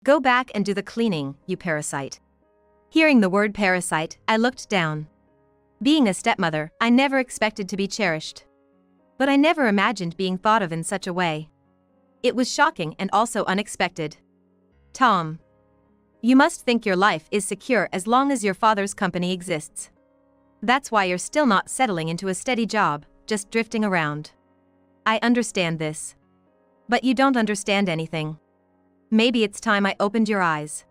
Go back and do the cleaning, you parasite. Hearing the word parasite, I looked down. Being a stepmother, I never expected to be cherished. But I never imagined being thought of in such a way. It was shocking and also unexpected. Tom. You must think your life is secure as long as your father's company exists. That's why you're still not settling into a steady job, just drifting around. I understand this. But you don't understand anything. Maybe it's time I opened your eyes.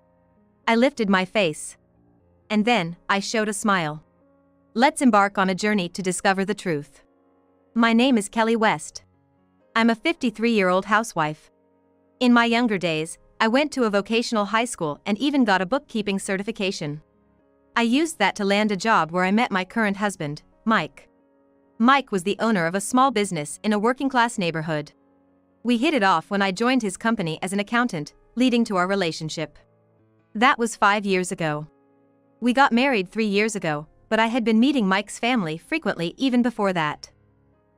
I lifted my face. And then, I showed a smile. Let's embark on a journey to discover the truth. My name is Kelly West. I'm a 53-year-old housewife. In my younger days, I went to a vocational high school and even got a bookkeeping certification. I used that to land a job where I met my current husband, Mike. Mike was the owner of a small business in a working-class neighborhood. We hit it off when I joined his company as an accountant, leading to our relationship. That was 5 years ago. We got married 3 years ago, but I had been meeting Mike's family frequently even before that.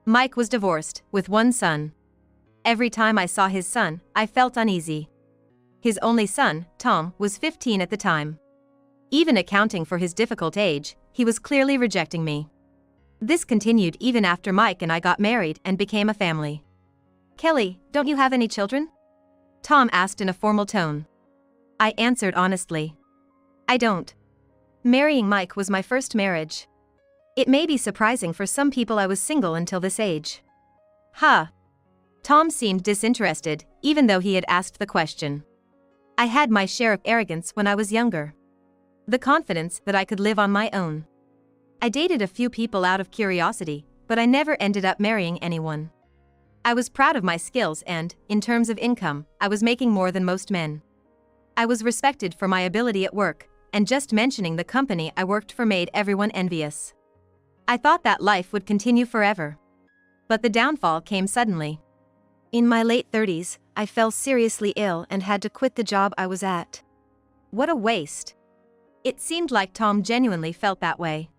Mike was divorced, with one son. Every time I saw his son, I felt uneasy. His only son, Tom, was 15 at the time. Even accounting for his difficult age, he was clearly rejecting me. This continued even after Mike and I got married and became a family. Kelly, don't you have any children? Tom asked in a formal tone. I answered honestly. I don't. Marrying Mike was my first marriage. It may be surprising for some people I was single until this age. Huh. Tom seemed disinterested, even though he had asked the question. I had my share of arrogance when I was younger. The confidence that I could live on my own. I dated a few people out of curiosity, but I never ended up marrying anyone. I was proud of my skills and, in terms of income, I was making more than most men. I was respected for my ability at work, and just mentioning the company I worked for made everyone envious. I thought that life would continue forever. But the downfall came suddenly. In my late 30s, I fell seriously ill and had to quit the job I was at. What a waste. It seemed like Tom genuinely felt that way.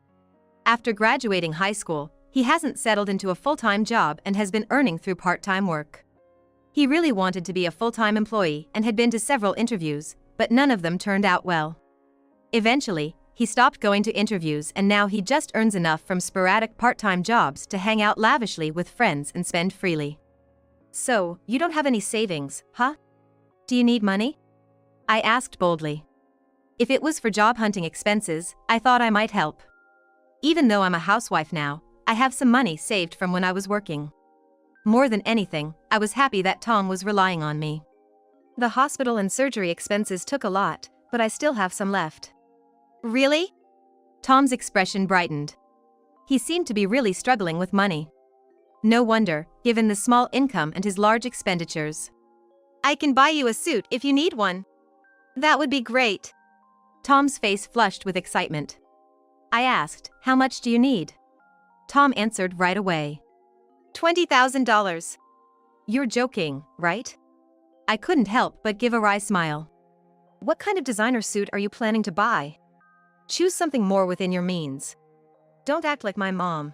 After graduating high school, he hasn't settled into a full-time job and has been earning through part-time work. He really wanted to be a full-time employee and had been to several interviews, but none of them turned out well. Eventually, he stopped going to interviews and now he just earns enough from sporadic part-time jobs to hang out lavishly with friends and spend freely. So, you don't have any savings, huh? Do you need money? I asked boldly. If it was for job hunting expenses, I thought I might help. Even though I'm a housewife now, I have some money saved from when I was working. More than anything, I was happy that Tom was relying on me. The hospital and surgery expenses took a lot, but I still have some left. Really? Tom's expression brightened. He seemed to be really struggling with money. No wonder, given the small income and his large expenditures. I can buy you a suit if you need one. That would be great. Tom's face flushed with excitement. I asked, how much do you need? Tom answered right away. $20,000. You're joking, right? I couldn't help but give a wry smile. What kind of designer suit are you planning to buy? Choose something more within your means. Don't act like my mom.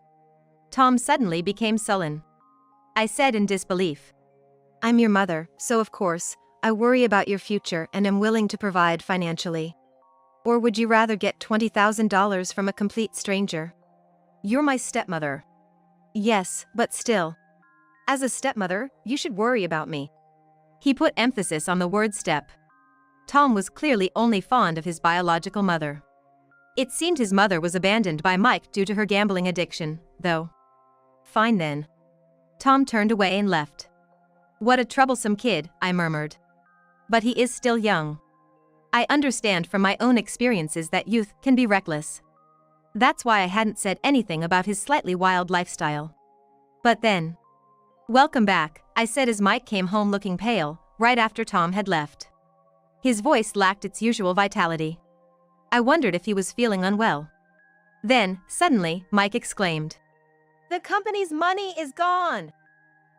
Tom suddenly became sullen. I said in disbelief. I'm your mother, so of course, I worry about your future and am willing to provide financially. Or would you rather get $20,000 from a complete stranger? You're my stepmother. Yes, but still. As a stepmother, you should worry about me. He put emphasis on the word step. Tom was clearly only fond of his biological mother. It seemed his mother was abandoned by Mike due to her gambling addiction, though. Fine then. Tom turned away and left. What a troublesome kid, I murmured. But he is still young. I understand from my own experiences that youth can be reckless. That's why I hadn't said anything about his slightly wild lifestyle. But then. Welcome back, I said as Mike came home looking pale, right after Tom had left. His voice lacked its usual vitality. I wondered if he was feeling unwell. Then, suddenly, Mike exclaimed. The company's money is gone!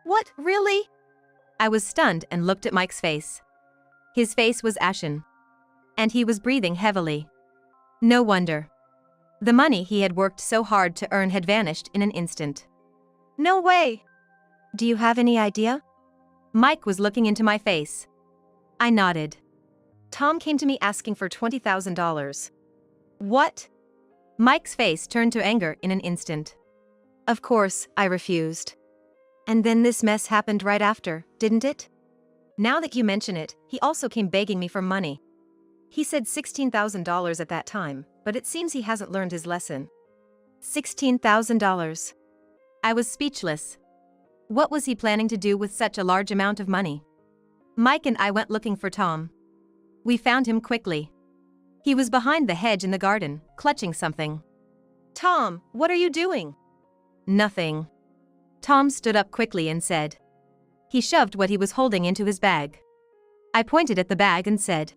What, really? I was stunned and looked at Mike's face. His face was ashen. And he was breathing heavily. No wonder. The money he had worked so hard to earn had vanished in an instant. No way! Do you have any idea? Mike was looking into my face. I nodded. Tom came to me asking for $20,000. What? Mike's face turned to anger in an instant. Of course, I refused. And then this mess happened right after, didn't it? Now that you mention it, he also came begging me for money. He said $16,000 at that time, but it seems he hasn't learned his lesson. $16,000. I was speechless. What was he planning to do with such a large amount of money? Mike and I went looking for Tom. We found him quickly. He was behind the hedge in the garden, clutching something. Tom, what are you doing? Nothing. Tom stood up quickly and said. He shoved what he was holding into his bag. I pointed at the bag and said,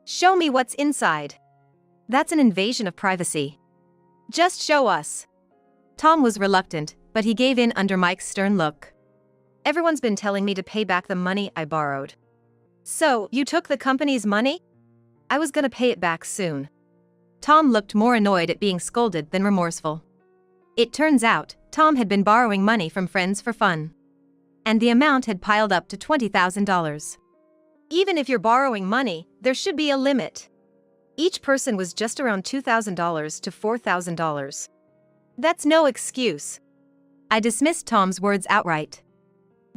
"Show me what's inside." That's an invasion of privacy. Just show us. Tom was reluctant, but he gave in under Mike's stern look. Everyone's been telling me to pay back the money I borrowed. So, you took the company's money? I was gonna pay it back soon. Tom looked more annoyed at being scolded than remorseful. It turns out, Tom had been borrowing money from friends for fun. And the amount had piled up to $20,000. Even if you're borrowing money, there should be a limit. Each person was just around $2,000 to $4,000. That's no excuse. I dismissed Tom's words outright.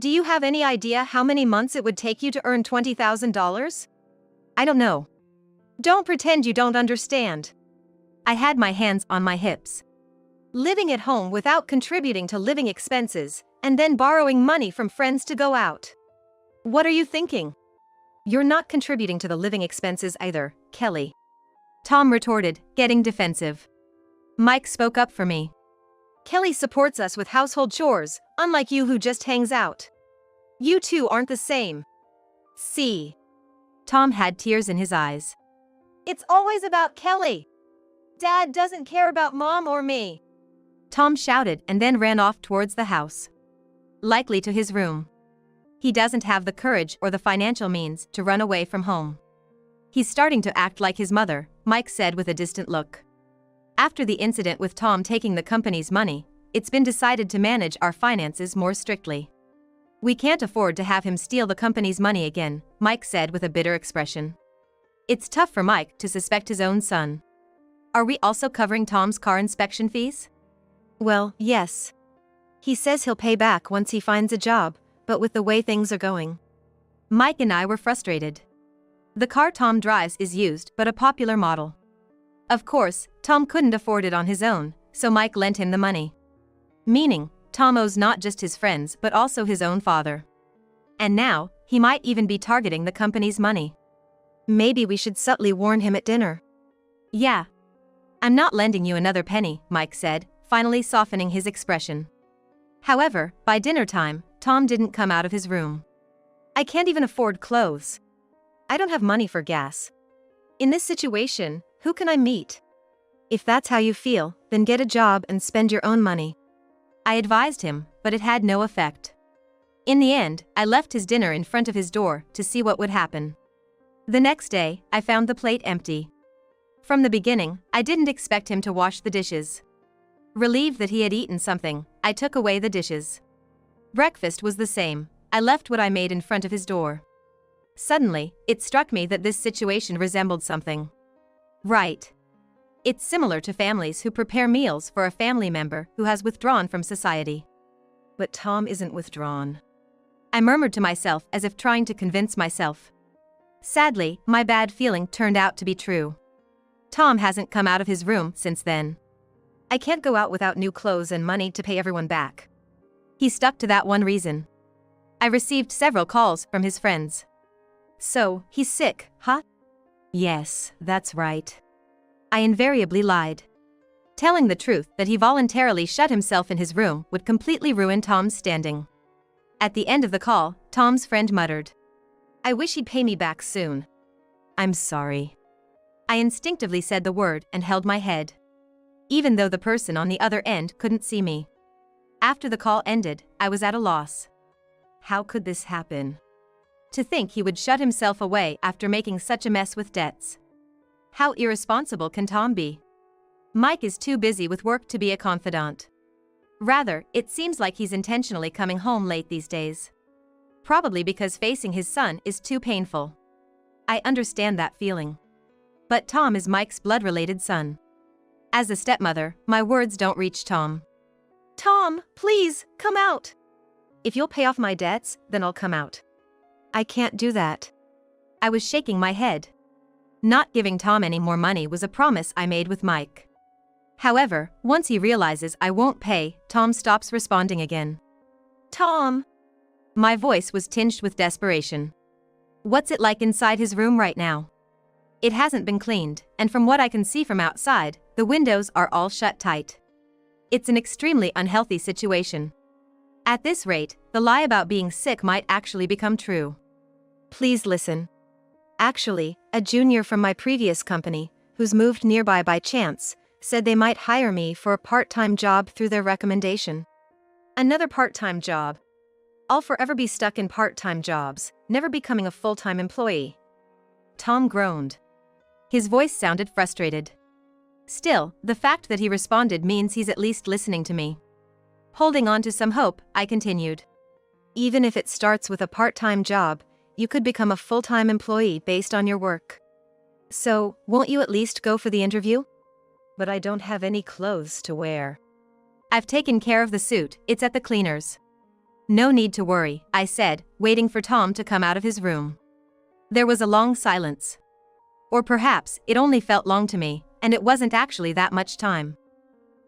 Do you have any idea how many months it would take you to earn $20,000? I don't know. Don't pretend you don't understand. I had my hands on my hips. Living at home without contributing to living expenses, and then borrowing money from friends to go out. What are you thinking? You're not contributing to the living expenses either, Kelly. Tom retorted, getting defensive. Mike spoke up for me. Kelly supports us with household chores, unlike you who just hangs out. You two aren't the same. See. Tom had tears in his eyes. It's always about Kelly. Dad doesn't care about Mom or me. Tom shouted and then ran off towards the house. Likely to his room. He doesn't have the courage or the financial means to run away from home. He's starting to act like his mother, Mike said with a distant look. After the incident with Tom taking the company's money, it's been decided to manage our finances more strictly. We can't afford to have him steal the company's money again, Mike said with a bitter expression. It's tough for Mike to suspect his own son. Are we also covering Tom's car inspection fees? Well, yes. He says he'll pay back once he finds a job, but with the way things are going. Mike and I were frustrated. The car Tom drives is used but a popular model. Of course, Tom couldn't afford it on his own, so Mike lent him the money. Meaning, Tom owes not just his friends but also his own father. And now, he might even be targeting the company's money. Maybe we should subtly warn him at dinner. Yeah. I'm not lending you another penny, Mike said, finally softening his expression. However, by dinner time, Tom didn't come out of his room. I can't even afford clothes. I don't have money for gas. In this situation, who can I meet? If that's how you feel, then get a job and spend your own money. I advised him, but it had no effect. In the end, I left his dinner in front of his door to see what would happen. The next day, I found the plate empty. From the beginning, I didn't expect him to wash the dishes. Relieved that he had eaten something, I took away the dishes. Breakfast was the same. I left what I made in front of his door. Suddenly, it struck me that this situation resembled something. Right. It's similar to families who prepare meals for a family member who has withdrawn from society. But Tom isn't withdrawn. I murmured to myself as if trying to convince myself. Sadly, my bad feeling turned out to be true. Tom hasn't come out of his room since then. I can't go out without new clothes and money to pay everyone back. He stuck to that one reason. I received several calls from his friends. So, he's sick, huh? Yes, that's right. I invariably lied. Telling the truth that he voluntarily shut himself in his room would completely ruin Tom's standing. At the end of the call, Tom's friend muttered, I wish he'd pay me back soon. I'm sorry. I instinctively said the word and held my head. Even though the person on the other end couldn't see me. After the call ended, I was at a loss. How could this happen? To think he would shut himself away after making such a mess with debts. How irresponsible can Tom be? Mike is too busy with work to be a confidant. Rather, it seems like he's intentionally coming home late these days. Probably because facing his son is too painful. I understand that feeling. But Tom is Mike's blood-related son. As a stepmother, my words don't reach Tom. Tom, please, come out. If you'll pay off my debts, then I'll come out. I can't do that. I was shaking my head. Not giving Tom any more money was a promise I made with Mike. However, once he realizes I won't pay, Tom stops responding again. Tom. My voice was tinged with desperation. What's it like inside his room right now? It hasn't been cleaned, and from what I can see from outside, the windows are all shut tight. It's an extremely unhealthy situation. At this rate, the lie about being sick might actually become true. Please listen. Actually, a junior from my previous company, who's moved nearby by chance, said they might hire me for a part-time job through their recommendation. Another part-time job. I'll forever be stuck in part-time jobs, never becoming a full-time employee. Tom groaned. His voice sounded frustrated. Still, the fact that he responded means he's at least listening to me. Holding on to some hope, I continued. Even if it starts with a part-time job, you could become a full-time employee based on your work. So, won't you at least go for the interview? But I don't have any clothes to wear. I've taken care of the suit, it's at the cleaners. No need to worry, I said, waiting for Tom to come out of his room. There was a long silence. Or perhaps it only felt long to me, and it wasn't actually that much time.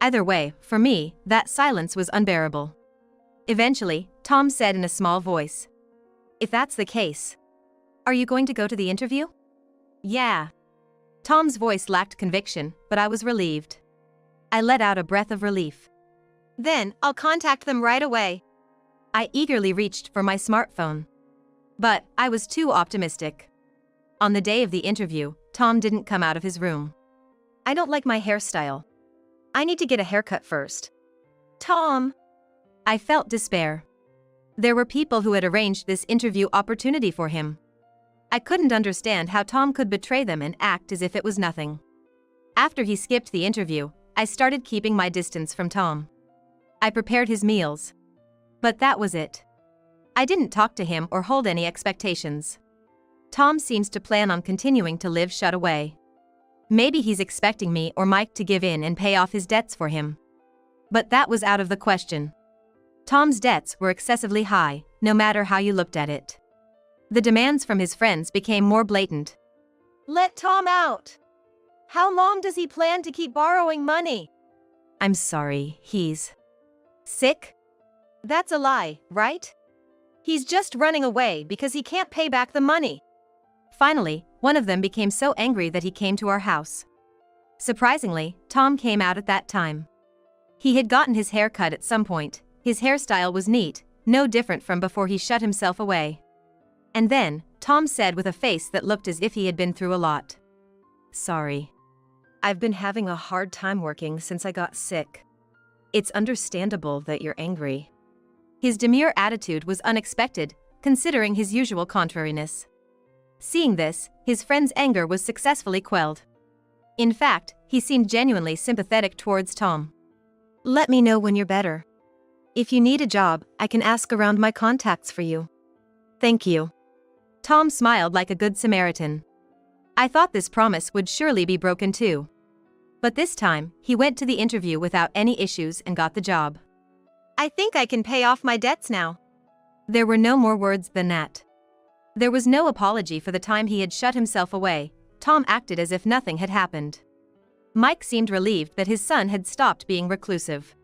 Either way, for me, that silence was unbearable. Eventually, Tom said in a small voice. If that's the case, are you going to go to the interview? Yeah. Tom's voice lacked conviction, but I was relieved. I let out a breath of relief. Then, I'll contact them right away. I eagerly reached for my smartphone. But I was too optimistic. On the day of the interview, Tom didn't come out of his room. I don't like my hairstyle. I need to get a haircut first. Tom! I felt despair. There were people who had arranged this interview opportunity for him. I couldn't understand how Tom could betray them and act as if it was nothing. After he skipped the interview, I started keeping my distance from Tom. I prepared his meals. But that was it. I didn't talk to him or hold any expectations. Tom seems to plan on continuing to live shut away. Maybe he's expecting me or Mike to give in and pay off his debts for him. But that was out of the question. Tom's debts were excessively high, no matter how you looked at it. The demands from his friends became more blatant. Let Tom out! How long does he plan to keep borrowing money? I'm sorry, he's sick? That's a lie, right? He's just running away because he can't pay back the money. Finally, one of them became so angry that he came to our house. Surprisingly, Tom came out at that time. He had gotten his hair cut at some point. His hairstyle was neat, no different from before he shut himself away. And then, Tom said with a face that looked as if he had been through a lot. Sorry. I've been having a hard time working since I got sick. It's understandable that you're angry. His demure attitude was unexpected, considering his usual contrariness. Seeing this, his friend's anger was successfully quelled. In fact, he seemed genuinely sympathetic towards Tom. Let me know when you're better. If you need a job, I can ask around my contacts for you. Thank you. Tom smiled like a good Samaritan. I thought this promise would surely be broken too. But this time, he went to the interview without any issues and got the job. I think I can pay off my debts now. There were no more words than that. There was no apology for the time he had shut himself away. Tom acted as if nothing had happened. Mike seemed relieved that his son had stopped being reclusive.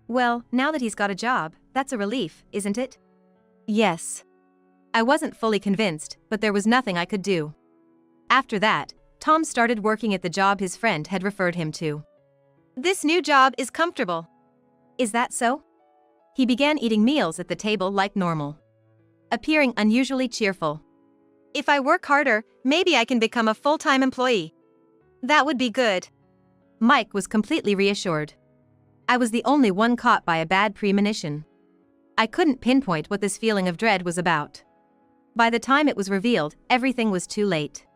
Well, now that he's got a job, that's a relief, isn't it? Yes. I wasn't fully convinced, but there was nothing I could do. After that, Tom started working at the job his friend had referred him to. This new job is comfortable. Is that so? He began eating meals at the table like normal, appearing unusually cheerful. If I work harder, maybe I can become a full-time employee. That would be good. Mike was completely reassured. I was the only one caught by a bad premonition. I couldn't pinpoint what this feeling of dread was about. By the time it was revealed, everything was too late.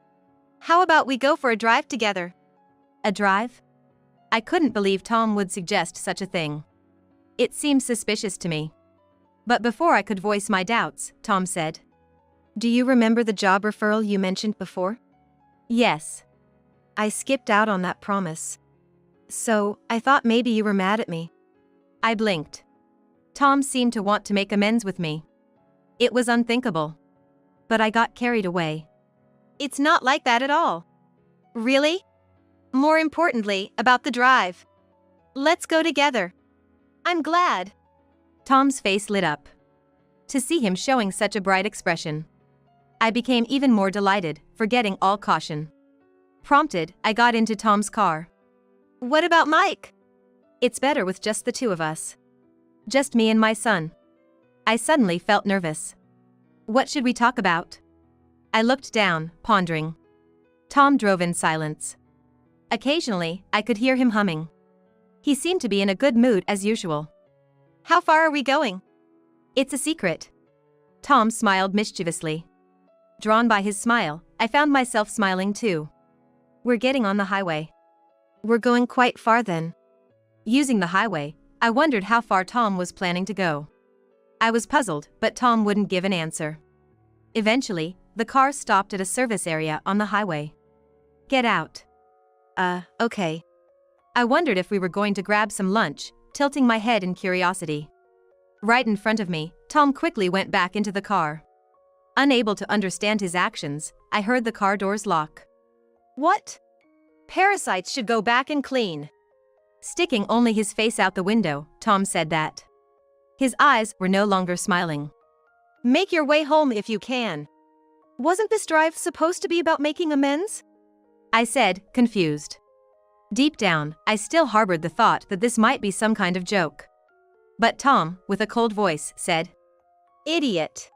How about we go for a drive together? A drive? I couldn't believe Tom would suggest such a thing. It seemed suspicious to me. But before I could voice my doubts, Tom said, Do you remember the job referral you mentioned before? Yes. I skipped out on that promise. So, I thought maybe you were mad at me. I blinked. Tom seemed to want to make amends with me. It was unthinkable. But I got carried away. It's not like that at all. Really? More importantly, about the drive. Let's go together. I'm glad. Tom's face lit up. To see him showing such a bright expression, I became even more delighted, forgetting all caution. Prompted, I got into Tom's car. What about Mike? It's better with just the two of us. Just me and my son. I suddenly felt nervous. What should we talk about? I looked down, pondering. Tom drove in silence. Occasionally, I could hear him humming. He seemed to be in a good mood as usual. How far are we going? It's a secret. Tom smiled mischievously. Drawn by his smile, I found myself smiling too. We're getting on the highway. We're going quite far then. Using the highway, I wondered how far Tom was planning to go. I was puzzled, but Tom wouldn't give an answer. Eventually, the car stopped at a service area on the highway. Get out. Okay. I wondered if we were going to grab some lunch, tilting my head in curiosity. Right in front of me, Tom quickly went back into the car. Unable to understand his actions, I heard the car doors lock. What? Parasites should go back and clean. Sticking only his face out the window, Tom said that. His eyes were no longer smiling. Make your way home if you can. Wasn't this drive supposed to be about making amends? I said, confused. Deep down, I still harbored the thought that this might be some kind of joke. But Tom, with a cold voice, said, Idiot.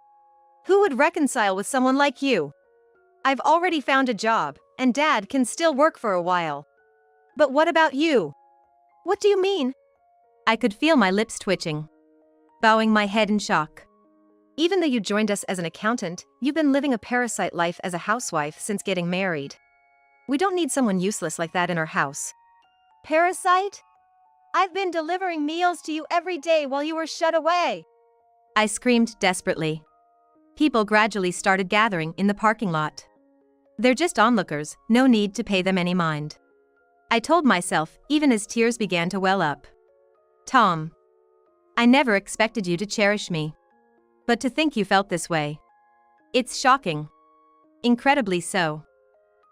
Who would reconcile with someone like you? I've already found a job, and Dad can still work for a while. But what about you? What do you mean? I could feel my lips twitching. Bowing my head in shock. Even though you joined us as an accountant, you've been living a parasite life as a housewife since getting married. We don't need someone useless like that in our house. Parasite? I've been delivering meals to you every day while you were shut away. I screamed desperately. People gradually started gathering in the parking lot. They're just onlookers, no need to pay them any mind. I told myself, even as tears began to well up. Tom. I never expected you to cherish me. But to think you felt this way. It's shocking. Incredibly so.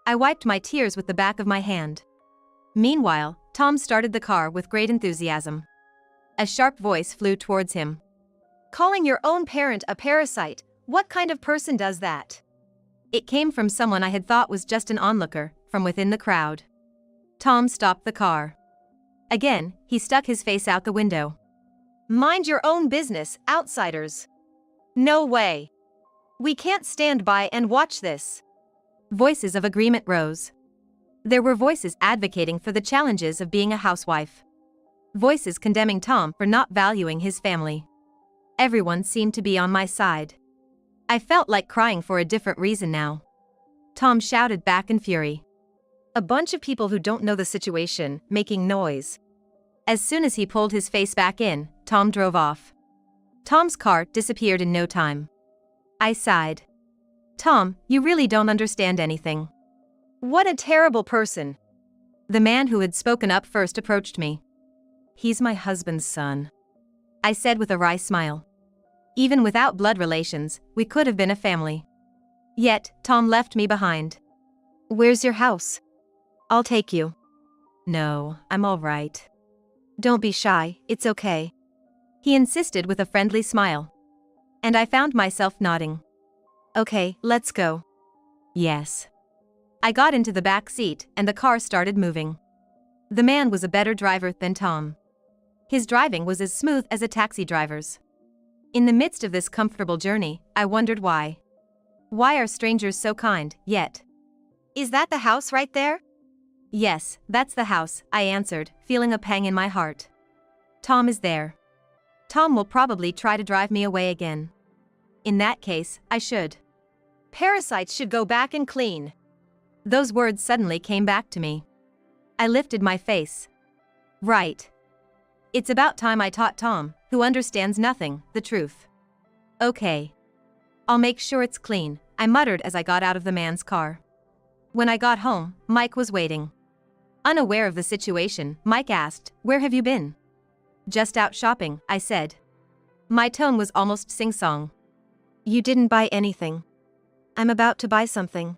I wiped my tears with the back of my hand. Meanwhile, Tom started the car with great enthusiasm. A sharp voice flew towards him. Calling your own parent a parasite, what kind of person does that? It came from someone I had thought was just an onlooker, from within the crowd. Tom stopped the car. Again, he stuck his face out the window. Mind your own business, outsiders. No way. We can't stand by and watch this. Voices of agreement rose. There were voices advocating for the challenges of being a housewife. Voices condemning Tom for not valuing his family. Everyone seemed to be on my side. I felt like crying for a different reason now. Tom shouted back in fury. A bunch of people who don't know the situation, making noise. As soon as he pulled his face back in, Tom drove off. Tom's car disappeared in no time. I sighed. Tom, you really don't understand anything. What a terrible person. The man who had spoken up first approached me. He's my husband's son. I said with a wry smile. Even without blood relations, we could have been a family. Yet, Tom left me behind. Where's your house? I'll take you. No, I'm all right. Don't be shy, it's okay. He insisted with a friendly smile. And I found myself nodding. Okay, let's go. Yes. I got into the back seat and the car started moving. The man was a better driver than Tom. His driving was as smooth as a taxi driver's. In the midst of this comfortable journey, I wondered why. Why are strangers so kind, yet? Is that the house right there? Yes, that's the house, I answered, feeling a pang in my heart. Tom is there. Tom will probably try to drive me away again. In that case, I should. Parasites should go back and clean. Those words suddenly came back to me. I lifted my face. Right. It's about time I taught Tom, who understands nothing, the truth. Okay. I'll make sure it's clean, I muttered as I got out of the man's car. When I got home, Mike was waiting. Unaware of the situation, Mike asked, "Where have you been?" "Just out shopping," I said. My tone was almost sing-song. "You didn't buy anything." "I'm about to buy something."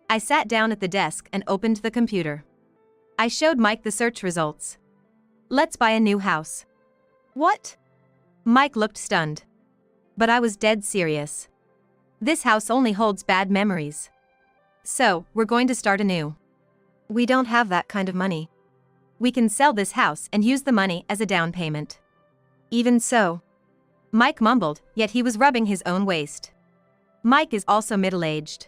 I sat down at the desk and opened the computer. I showed Mike the search results. "Let's buy a new house." "What?" Mike looked stunned. But I was dead serious. "This house only holds bad memories. So, we're going to start anew." "We don't have that kind of money." "We can sell this house and use the money as a down payment." "Even so." Mike mumbled, yet he was rubbing his own waist. Mike is also middle-aged.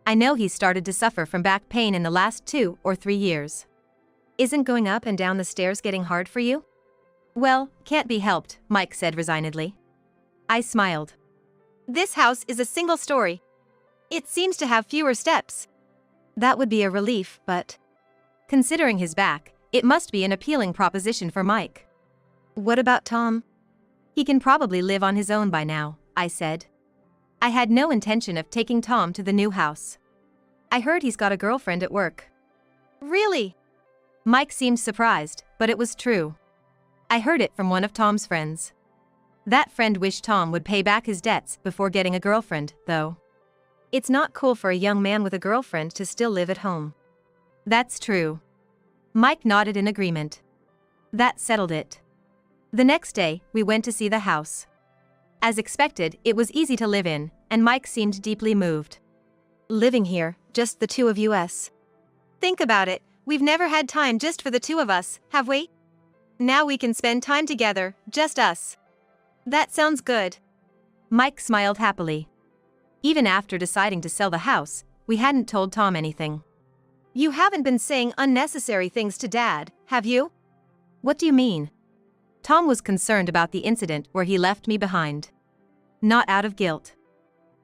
I know he's started to suffer from back pain in the last 2 or 3 years. "Isn't going up and down the stairs getting hard for you?" "Well, can't be helped," Mike said resignedly. I smiled. "This house is a single story. It seems to have fewer steps." "That would be a relief, but..." Considering his back, it must be an appealing proposition for Mike. "What about Tom?" "He can probably live on his own by now," I said. I had no intention of taking Tom to the new house. "I heard he's got a girlfriend at work." "Really?" Mike seemed surprised, but it was true. I heard it from one of Tom's friends. That friend wished Tom would pay back his debts before getting a girlfriend, though. It's not cool for a young man with a girlfriend to still live at home. That's true. Mike nodded in agreement. That settled it. The next day, we went to see the house. As expected, it was easy to live in, and Mike seemed deeply moved. "Living here, just the two of us. Think about it, we've never had time just for the two of us, have we? Now we can spend time together, just us." "That sounds good." Mike smiled happily. Even after deciding to sell the house, we hadn't told Tom anything. "You haven't been saying unnecessary things to Dad, have you?" "What do you mean?" Tom was concerned about the incident where he left me behind. Not out of guilt.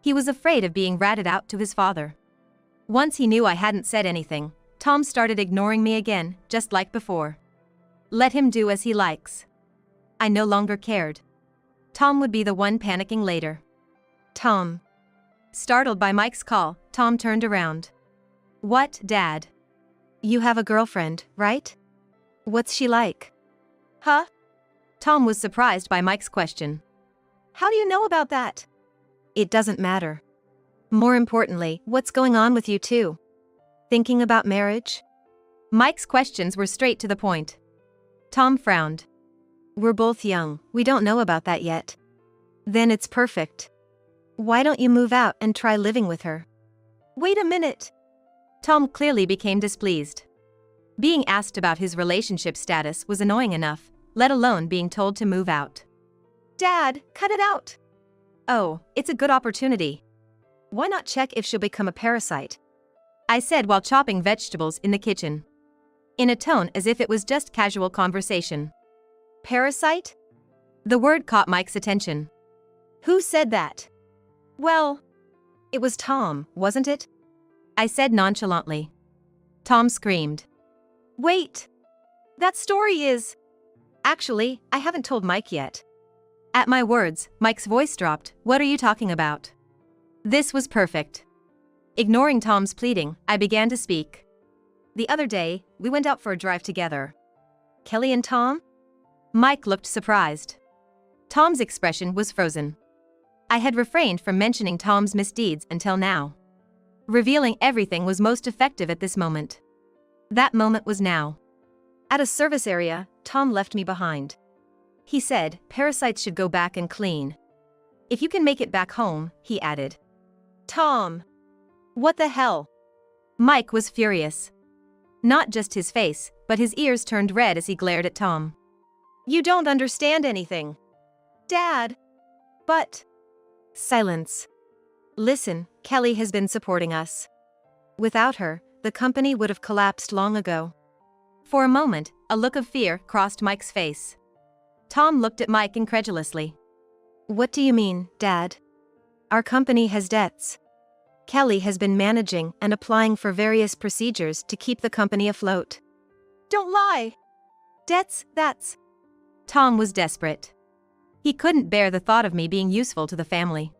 He was afraid of being ratted out to his father. Once he knew I hadn't said anything, Tom started ignoring me again, just like before. Let him do as he likes. I no longer cared. Tom would be the one panicking later. "Tom." Startled by Mike's call, Tom turned around. "What, Dad?" "You have a girlfriend, right? What's she like?" "Huh?" Tom was surprised by Mike's question. "How do you know about that?" "It doesn't matter. More importantly, what's going on with you two? Thinking about marriage?" Mike's questions were straight to the point. Tom frowned. "We're both young, we don't know about that yet." "Then it's perfect. Why don't you move out and try living with her?" "Wait a minute." Tom clearly became displeased. Being asked about his relationship status was annoying enough, let alone being told to move out. "Dad, cut it out." "Oh, it's a good opportunity. Why not check if she'll become a parasite?" I said while chopping vegetables in the kitchen. In a tone as if it was just casual conversation. "Parasite?" The word caught Mike's attention. "Who said that?" "Well, it was Tom, wasn't it?" I said nonchalantly. Tom screamed. "Wait! That story is..." "Actually, I haven't told Mike yet." At my words, Mike's voice dropped. "What are you talking about?" This was perfect. Ignoring Tom's pleading, I began to speak. "The other day, we went out for a drive together." "Kelly and Tom?" Mike looked surprised. Tom's expression was frozen. I had refrained from mentioning Tom's misdeeds until now. Revealing everything was most effective at this moment. That moment was now. At a service area, Tom left me behind. He said, "Parasites should go back and clean. If you can make it back home," he added. "Tom! What the hell?" Mike was furious. Not just his face, but his ears turned red as he glared at Tom. "You don't understand anything." "Dad!" "But..." Silence. "Listen, Kelly has been supporting us. Without her, the company would have collapsed long ago." For a moment, a look of fear crossed Mike's face. Tom looked at Mike incredulously. "What do you mean, Dad?" "Our company has debts. Kelly has been managing and applying for various procedures to keep the company afloat." "Don't lie!" "Debts, that's..." Tom was desperate. He couldn't bear the thought of me being useful to the family.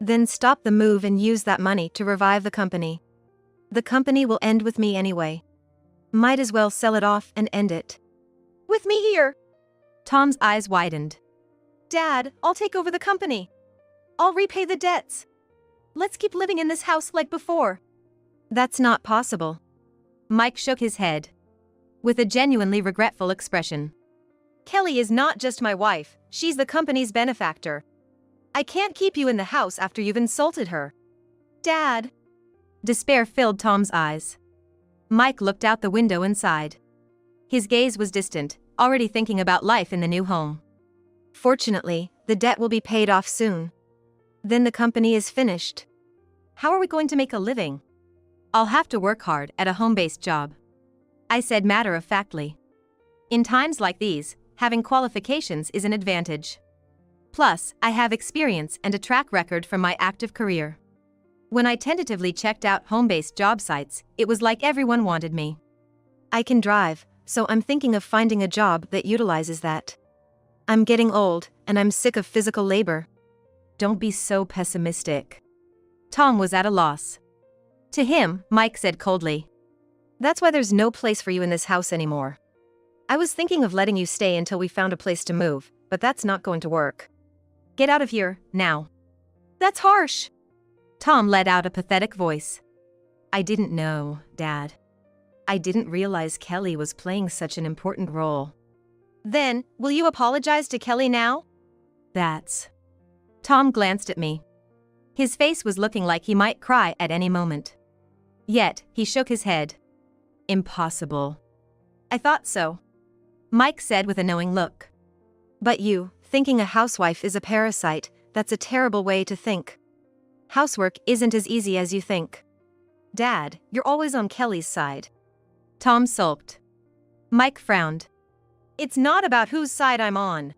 Then stop the move and use that money to revive the company. The company will end with me anyway. Might as well sell it off and end it. With me here. Tom's eyes widened. Dad, I'll take over the company. I'll repay the debts. Let's keep living in this house like before. That's not possible. Mike shook his head with a genuinely regretful expression. Kelly is not just my wife, she's the company's benefactor. I can't keep you in the house after you've insulted her. Dad. Despair filled Tom's eyes. Mike looked out the window and sighed. His gaze was distant, already thinking about life in the new home. Fortunately, the debt will be paid off soon. Then the company is finished. How are we going to make a living? I'll have to work hard at a home-based job, I said matter-of-factly. In times like these, having qualifications is an advantage. Plus, I have experience and a track record from my active career. When I tentatively checked out home-based job sites, it was like everyone wanted me. I can drive, so I'm thinking of finding a job that utilizes that. I'm getting old, and I'm sick of physical labor. Don't be so pessimistic. Tom was at a loss. To him, Mike said coldly. That's why there's no place for you in this house anymore. I was thinking of letting you stay until we found a place to move, but that's not going to work. Get out of here, now. That's harsh. Tom let out a pathetic voice. I didn't know, Dad. I didn't realize Kelly was playing such an important role. Then, will you apologize to Kelly now? That's... Tom glanced at me. His face was looking like he might cry at any moment. Yet, he shook his head. Impossible. I thought so. Mike said with a knowing look. But you, thinking a housewife is a parasite, that's a terrible way to think. Housework isn't as easy as you think. Dad, you're always on Kelly's side. Tom sulked. Mike frowned. It's not about whose side I'm on.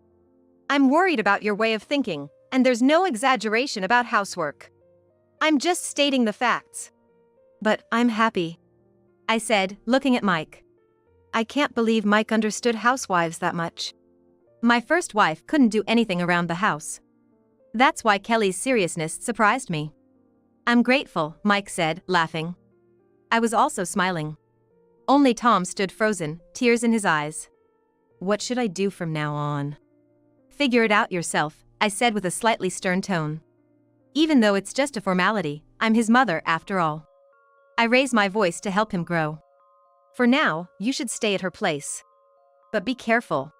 I'm worried about your way of thinking, and there's no exaggeration about housework. I'm just stating the facts. But I'm happy, I said, looking at Mike. I can't believe Mike understood housewives that much. My first wife couldn't do anything around the house. That's why Kelly's seriousness surprised me. I'm grateful, Mike said, laughing. I was also smiling. Only Tom stood frozen, tears in his eyes. What should I do from now on? Figure it out yourself, I said with a slightly stern tone. Even though it's just a formality, I'm his mother after all. I raised my voice to help him grow. For now, you should stay at her place. But be careful.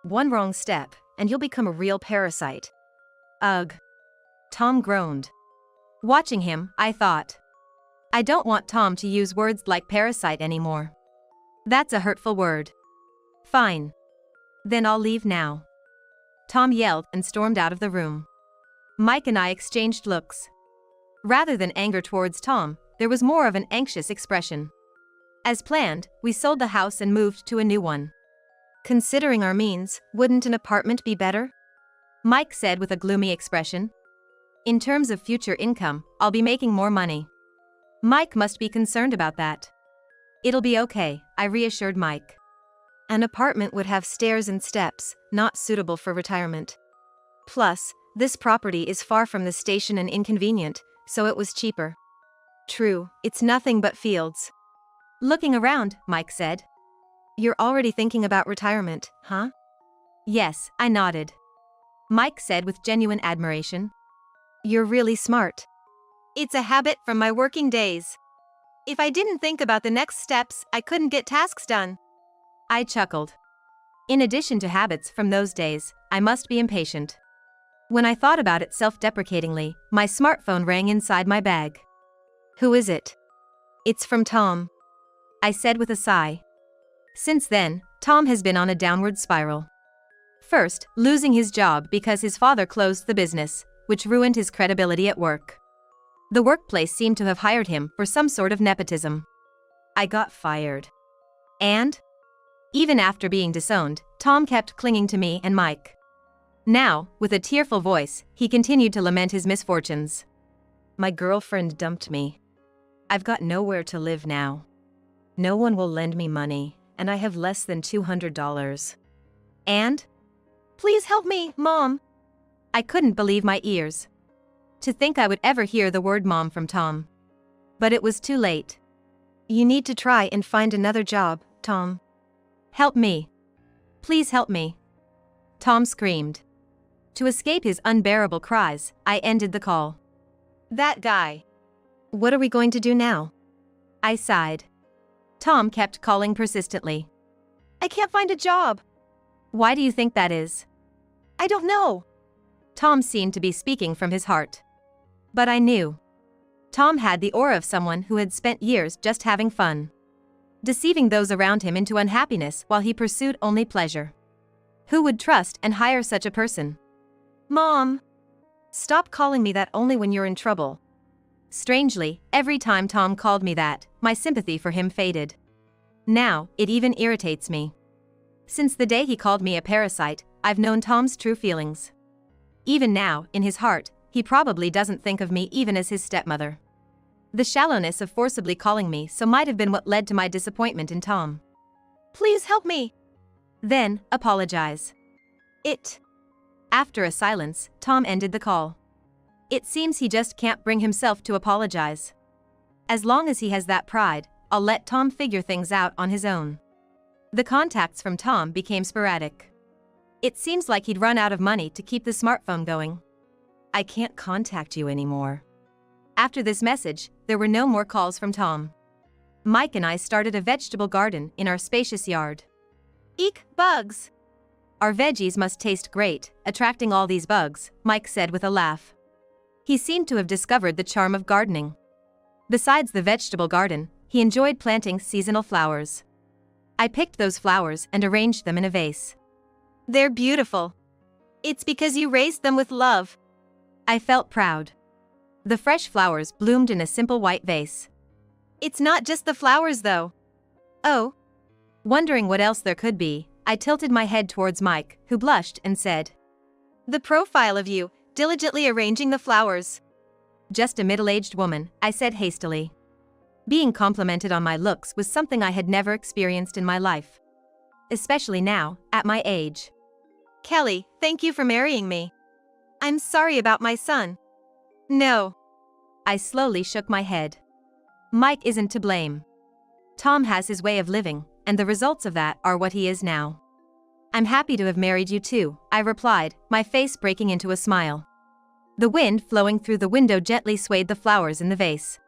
One wrong step, and you'll become a real parasite. Ugh. Tom groaned. Watching him, I thought. I don't want Tom to use words like parasite anymore. That's a hurtful word. Fine. Then I'll leave now. Tom yelled and stormed out of the room. Mike and I exchanged looks. Rather than anger towards Tom, there was more of an anxious expression. As planned, we sold the house and moved to a new one. Considering our means, wouldn't an apartment be better? Mike said with a gloomy expression. In terms of future income, I'll be making more money. Mike must be concerned about that. It'll be okay, I reassured Mike. An apartment would have stairs and steps, not suitable for retirement. Plus, this property is far from the station and inconvenient, so it was cheaper. True, it's nothing but fields. Looking around, Mike said. You're already thinking about retirement, huh? Yes, I nodded. Mike said with genuine admiration. You're really smart. It's a habit from my working days. If I didn't think about the next steps, I couldn't get tasks done. I chuckled. In addition to habits from those days, I must be impatient. When I thought about it self-deprecatingly, my smartphone rang inside my bag. Who is it? It's from Tom, I said with a sigh. Since then, Tom has been on a downward spiral. First, losing his job because his father closed the business, which ruined his credibility at work. The workplace seemed to have hired him for some sort of nepotism. I got fired. And? Even after being disowned, Tom kept clinging to me and Mike. Now, with a tearful voice, he continued to lament his misfortunes. My girlfriend dumped me. I've got nowhere to live now. No one will lend me money, and I have less than $200. And? Please help me, Mom. I couldn't believe my ears. To think I would ever hear the word mom from Tom. But it was too late. You need to try and find another job, Tom. Help me. Please help me. Tom screamed. To escape his unbearable cries, I ended the call. That guy. What are we going to do now? I sighed. Tom kept calling persistently. I can't find a job. Why do you think that is? I don't know. Tom seemed to be speaking from his heart. But I knew. Tom had the aura of someone who had spent years just having fun, deceiving those around him into unhappiness while he pursued only pleasure. Who would trust and hire such a person? Mom! Stop calling me that only when you're in trouble. Strangely, every time Tom called me that, my sympathy for him faded. Now, it even irritates me. Since the day he called me a parasite, I've known Tom's true feelings. Even now, in his heart, he probably doesn't think of me even as his stepmother. The shallowness of forcibly calling me so might have been what led to my disappointment in Tom. Please help me. Then, apologize. After a silence, Tom ended the call. It seems he just can't bring himself to apologize. As long as he has that pride, I'll let Tom figure things out on his own. The contacts from Tom became sporadic. It seems like he'd run out of money to keep the smartphone going. I can't contact you anymore. After this message, there were no more calls from Tom. Mike and I started a vegetable garden in our spacious yard. Eek, bugs! Our veggies must taste great, attracting all these bugs, Mike said with a laugh. He seemed to have discovered the charm of gardening. Besides the vegetable garden, he enjoyed planting seasonal flowers. I picked those flowers and arranged them in a vase. They're beautiful. It's because you raised them with love. I felt proud. The fresh flowers bloomed in a simple white vase. It's not just the flowers though. Oh? Wondering what else there could be, I tilted my head towards Mike, who blushed and said, The profile of you, diligently arranging the flowers. Just a middle-aged woman, I said hastily. Being complimented on my looks was something I had never experienced in my life. Especially now, at my age. Kelly, thank you for marrying me. I'm sorry about my son. No. I slowly shook my head. Mike isn't to blame. Tom has his way of living, and the results of that are what he is now. I'm happy to have married you too, I replied, my face breaking into a smile. The wind flowing through the window gently swayed the flowers in the vase.